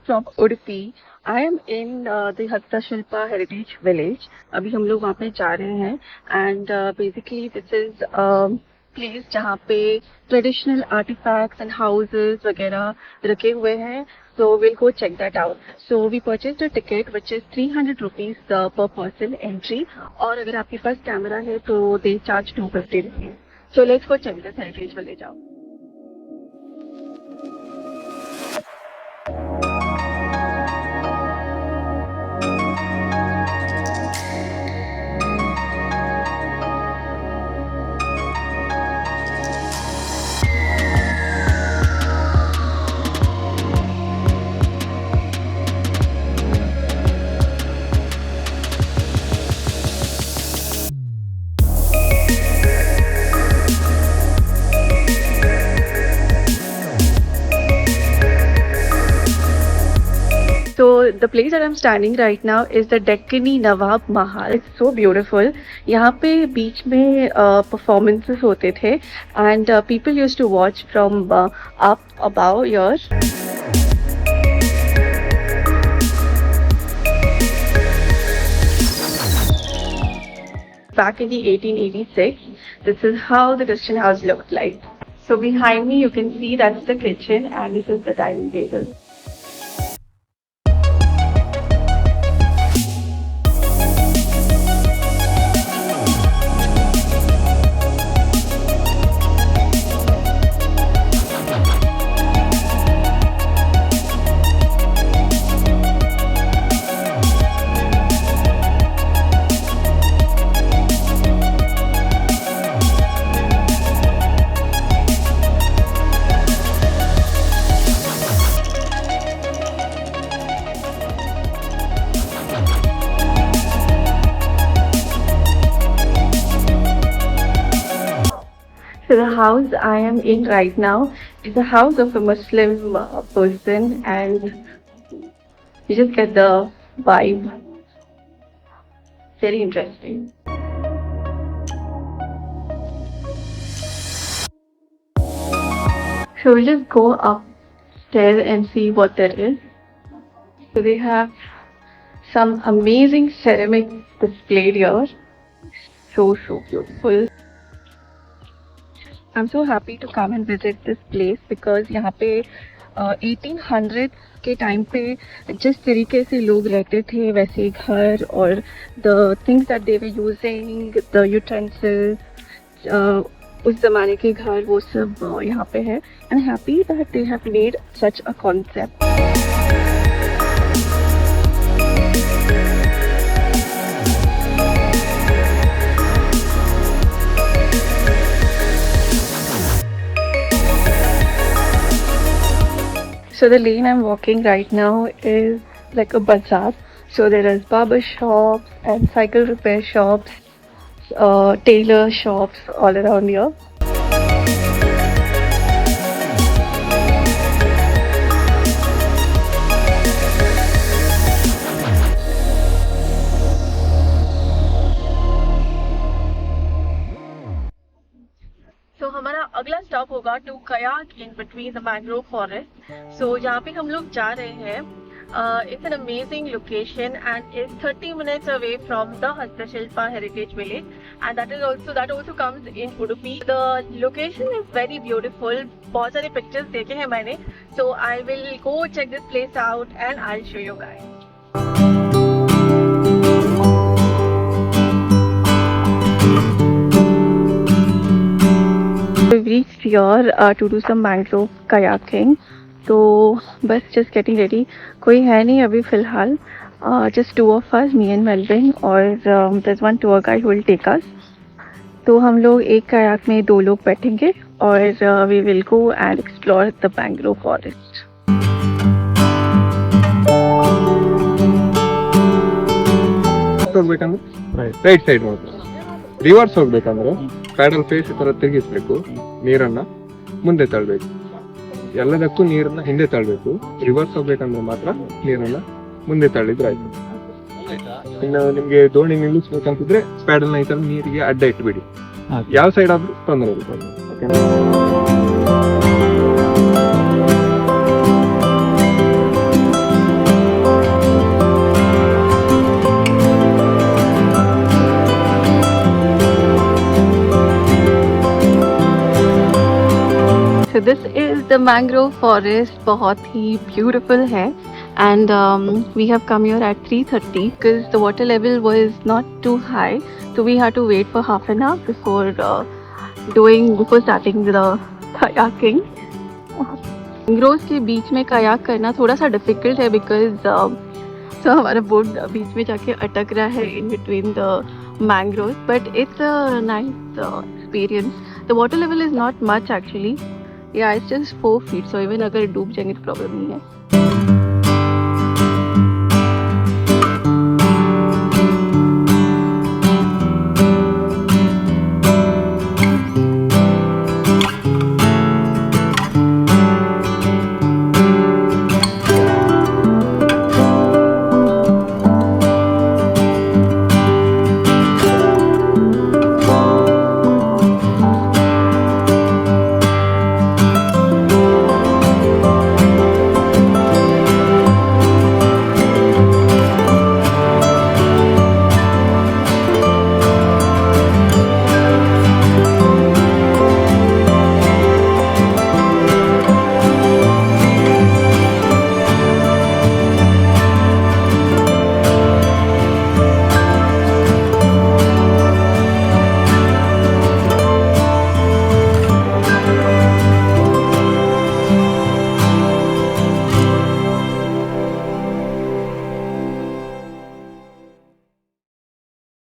from Udupi. I am in the Hastha Shilpa Heritage Village. अभी हम लोग वहाँ पे जा रहे हैं and basically this is place जहाँ पे traditional artifacts and houses वगैरह रखे हुए हैं. So we'll go check that out. So we purchased a ticket which is 300 rupees per person entry. और अगर आपके पास कैमरा है तो they charge 250 rupees. So let's go check this heritage village out. So the place that I'm standing right now is the Deccani Nawab Mahal. It's so beautiful. यहाँ पे बीच में performances होते थे and people used to watch from up above here. Back in the 1886, this is how the Christian house looked like. So behind me you can see that's the kitchen and this is the dining table. So the house I am in right now is the house of a Muslim person and you just get the vibe. Very interesting. So we'll just go upstairs and see what there is. So they have some amazing ceramics displayed here. So beautiful. I'm so happy to come and visit this place because यहाँ पे 1800s के time पे जिस तरीके से लोग रहते थे वैसे घर और the things that they were using, the utensils, उस ज़माने के घर वो सब यहाँ पे है. I'm happy that they have made such a concept. So the lane I'm walking right now is like a bazaar. So there is barber shops and cycle repair shops, tailor shops all around here. So हमारा अगला stop होगा to kayak in between the mangrove forest. So यहाँ पे हम लोग जा रहे हैं. It's an amazing location and it's 30 minutes away from the Hastha Shilpa Heritage Village and that also comes in Udupi. The location is very beautiful. बहुत सारे pictures देखे हैं मैंने. So I will go check this place out and I'll show you guys. We've reached here to do some mangrove kayaking. तो बस just getting ready. कोई है नहीं अभी फ़िलहाल. Just two of us, me and Melvin और there's one tour guide who will take us. तो हम लोग एक kayak में 2 लोग बैठेंगे और we will go and explore the mangrove forest. Right side ನೋಡ್ತಾರೆ. ರಿವರ್ಸ್ ಹೋಗ್ಬೇಕಂದ್ರೆ ಪ್ಯಾಡಲ್ ಫೇಸ್ ಈ ತರ ತಿರುಗಿಸ್ಬೇಕು. ನೀರನ್ನ ಮುಂದೆ ತಳ್ಳಬೇಕು. ಎಲ್ಲದಕ್ಕೂ ನೀರನ್ನ ಹಿಂದೆ ತಳ್ಳಬೇಕು. ರಿವರ್ಸ್ ಹೋಗ್ಬೇಕಂದ್ರೆ ಮಾತ್ರ ನೀರನ್ನ ಮುಂದೆ ತಳ್ಳಿದ್ರೆ ಆಯ್ತು. ಇನ್ನು ನಿಮ್ಗೆ ದೋಣಿ ನಿಲ್ಲಿಸ್ಬೇಕಂತಿದ್ರೆ ಪ್ಯಾಡಲ್ ನ ಈ ತರ ನೀರಿಗೆ ಅಡ್ಡ ಇಟ್ಬಿಡಿ. ಯಾವ ಸೈಡ್ ಆದ್ರೂ ತೊಂದರೆ ಇಲ್ಲ. So this is the mangrove forest. बहुत ही beautiful है. And we have come here at 3:30 because the water level was not too high. So we had to wait for half an hour before starting the kayaking. Mangroves के बीच में kayak करना थोड़ा सा difficult है because so हमारा boat बीच में जाके अटक रहा है in between the mangroves, but it's a nice experience. The water level is not much actually. Yeah, it's just 4 feet, so even अगर डूब जाएंगे तो प्रॉब्लम नहीं है.